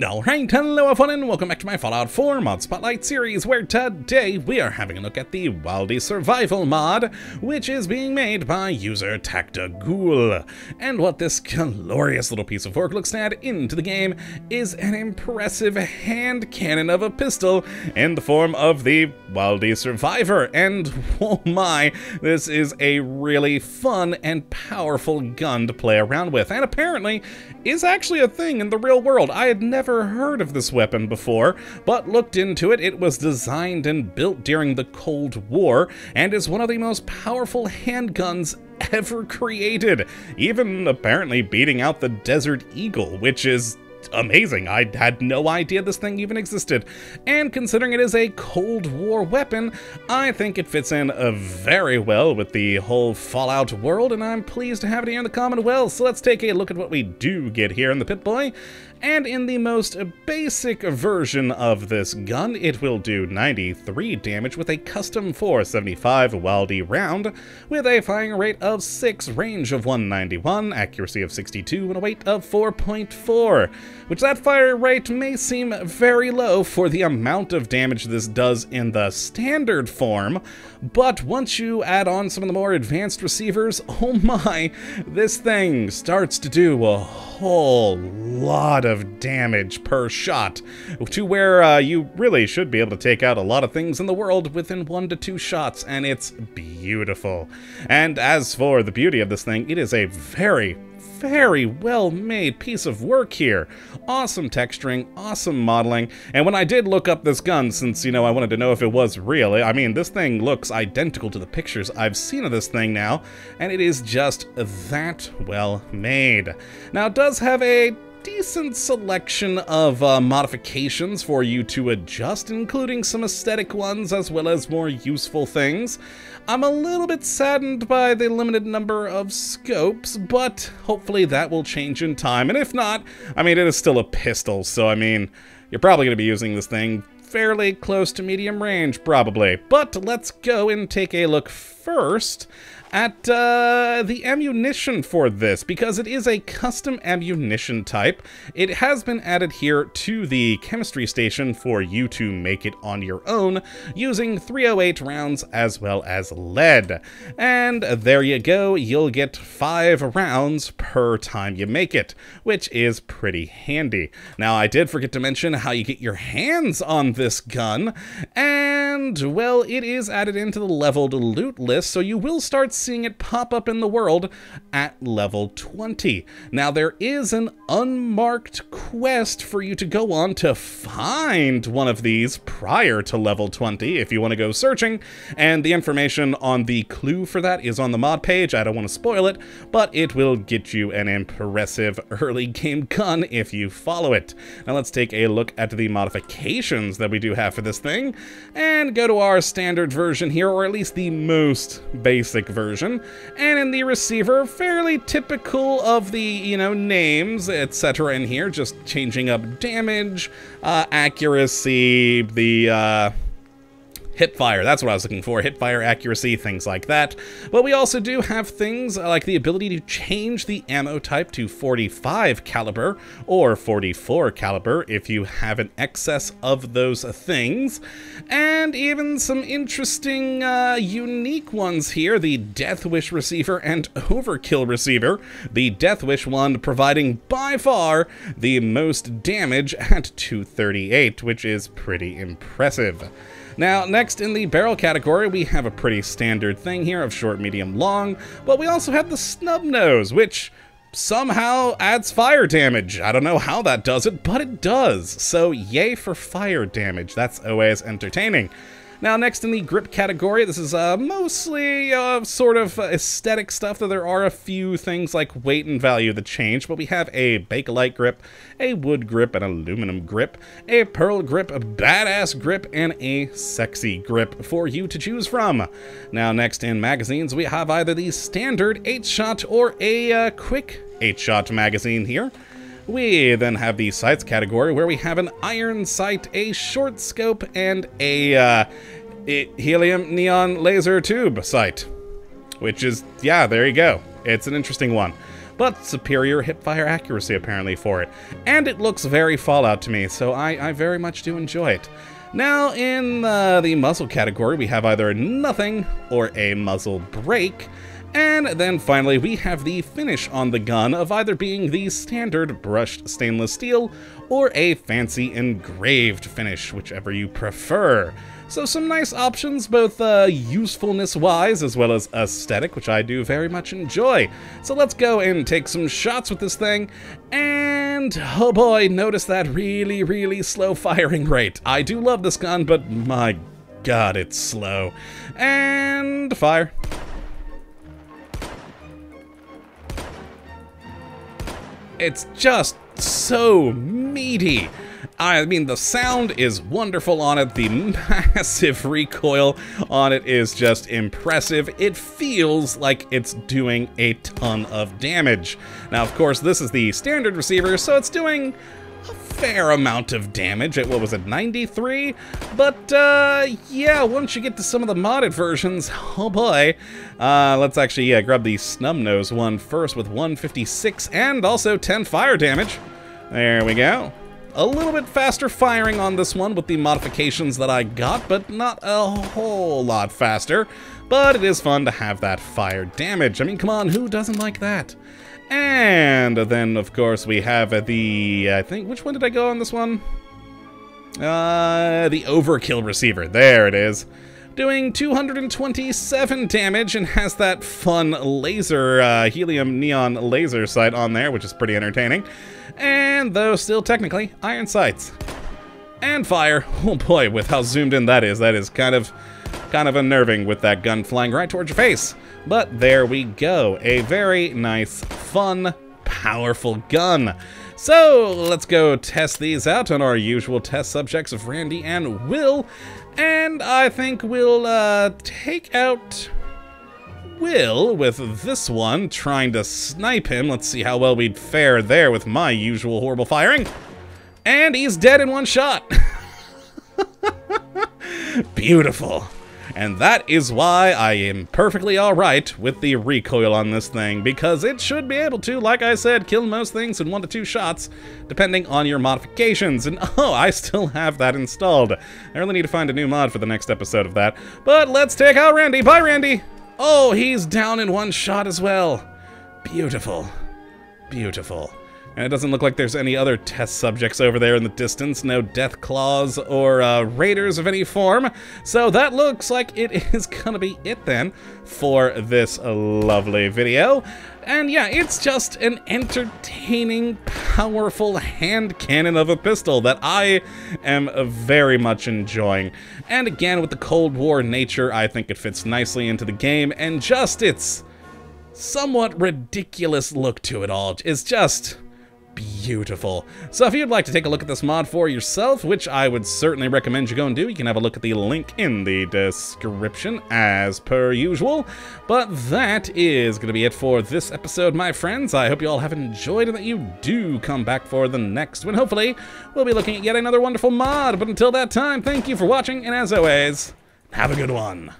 Alright, hello everyone and welcome back to my Fallout 4 Mod Spotlight series, where today we are having a look at the Wildey Survival mod, which is being made by user Tactaghoul. And what this glorious little piece of work looks to add into the game is an impressive hand cannon of a pistol in the form of the Wildey Survivor. And oh my, this is a really fun and powerful gun to play around with, and apparently is actually a thing in the real world. I had never heard of this weapon before, but looked into it. It was designed and built during the Cold War, and is one of the most powerful handguns ever created, even apparently beating out the Desert Eagle, which is amazing. I had no idea this thing even existed. And considering it is a Cold War weapon, I think it fits in very well with the whole Fallout world, and I'm pleased to have it here in the Commonwealth. So let's take a look at what we do get here in the Pip-Boy. And in the most basic version of this gun, it will do 93 damage with a custom 475 Wildey round, with a firing rate of 6, range of 191, accuracy of 62, and a weight of 4.4, which that fire rate may seem very low for the amount of damage this does in the standard form, but once you add on some of the more advanced receivers, oh my, this thing starts to do a whole lot of damage per shot, to where you really should be able to take out a lot of things in the world within 1 to 2 shots, and it's beautiful. And as for the beauty of this thing, it is a very well made piece of work here. Awesome texturing, awesome modeling, and when I did look up this gun, since, you know, I wanted to know if it was real, I mean, this thing looks identical to the pictures I've seen of this thing now, and it is just that well made. Now, it does have a decent selection of modifications for you to adjust, including some aesthetic ones as well as more useful things. I'm a little bit saddened by the limited number of scopes, but hopefully that will change in time, and if not, I mean, it is still a pistol, so I mean, you're probably going to be using this thing fairly close to medium range, probably. But let's go and take a look first at the ammunition for this, because it is a custom ammunition type. It has been added here to the chemistry station for you to make it on your own, using 308 rounds as well as lead. And there you go, you'll get 5 rounds per time you make it, which is pretty handy. Now, I did forget to mention how you get your hands on this gun, and, well, it is added into the leveled loot list, so you will start seeing it pop up in the world at level 20. Now, there is an unmarked quest for you to go on to find one of these prior to level 20 if you want to go searching, and the information on the clue for that is on the mod page. I don't want to spoil it, but it will get you an impressive early game gun if you follow it. Now, let's take a look at the modifications that we do have for this thing, and go to our standard version here, or at least the most basic version. And in the receiver, fairly typical of the, you know, names, etc. in here, just changing up damage, accuracy, the hipfire, that's what I was looking for, hipfire accuracy, things like that. But we also do have things like the ability to change the ammo type to 45 caliber or 44 caliber if you have an excess of those things, and even some interesting unique ones here, the Deathwish Receiver and Overkill Receiver. The Deathwish one providing by far the most damage at 238, which is pretty impressive. Now, next in the barrel category, we have a pretty standard thing here of short, medium, long, but we also have the snub nose, which somehow adds fire damage. I don't know how that does it, but it does. So yay for fire damage. That's always entertaining. Now, next in the grip category, this is mostly sort of aesthetic stuff, though there are a few things like weight and value that change, but we have a Bakelite grip, a wood grip, an aluminum grip, a pearl grip, a badass grip, and a sexy grip for you to choose from. Now, next in magazines, we have either the standard 8-shot or a quick 8-shot magazine here. We then have the sights category, where we have an iron sight, a short scope, and a helium neon laser tube sight, which is, yeah, there you go. It's an interesting one. but superior hip-fire accuracy apparently for it. And it looks very Fallout to me, so I very much do enjoy it. Now, in the muzzle category, we have either nothing or a muzzle brake. And then finally, we have the finish on the gun of either being the standard brushed stainless steel or a fancy engraved finish, whichever you prefer. So some nice options, both usefulness-wise as well as aesthetic, which I do very much enjoy. So let's go and take some shots with this thing, and oh boy, notice that really, really slow firing rate. I do love this gun, but my god, it's slow. And fire. It's just so meaty. I mean, the sound is wonderful on it. The massive recoil on it is just impressive. It feels like it's doing a ton of damage. Now, of course, this is the standard receiver, so it's doing a fair amount of damage at, what was it, 93? But, yeah, once you get to some of the modded versions, oh boy. Let's actually, grab the snub-nose one first with 156 and also 10 fire damage. There we go. A little bit faster firing on this one with the modifications that I got, but not a whole lot faster. But it is fun to have that fire damage. I mean, come on, who doesn't like that? And then, of course, we have the, I think, which one did I go on this one? The Overkill Receiver. There it is. Doing 227 damage and has that fun laser, helium neon laser sight on there, which is pretty entertaining. And though still technically iron sights. And fire. Oh boy, with how zoomed in that is kind of unnerving with that gun flying right towards your face. But there we go. A very nice, fun, powerful gun. So let's go test these out on our usual test subjects of Randy and Will. And I think we'll take out Will with this one, trying to snipe him. Let's see how well we'd fare there with my usual horrible firing. And he's dead in one shot. Beautiful. And that is why I am perfectly alright with the recoil on this thing, because it should be able to, like I said, kill most things in 1 to 2 shots, depending on your modifications. And oh, I still have that installed. I really need to find a new mod for the next episode of that. But let's take out Randy. Bye, Randy! Oh, he's down in 1 shot as well. Beautiful. Beautiful. And it doesn't look like there's any other test subjects over there in the distance. No death claws or raiders of any form. So that looks like it is gonna be it then for this lovely video. And yeah, it's just an entertaining, powerful hand cannon of a pistol that I am very much enjoying. And again, with the Cold War nature, I think it fits nicely into the game, and just its somewhat ridiculous look to it all is just beautiful. So if you'd like to take a look at this mod for yourself, which I would certainly recommend you go and do, you can have a look at the link in the description as per usual. But that is going to be it for this episode, my friends. I hope you all have enjoyed and that you do come back for the next one. Hopefully, we'll be looking at yet another wonderful mod. But until that time, thank you for watching, and as always, have a good one.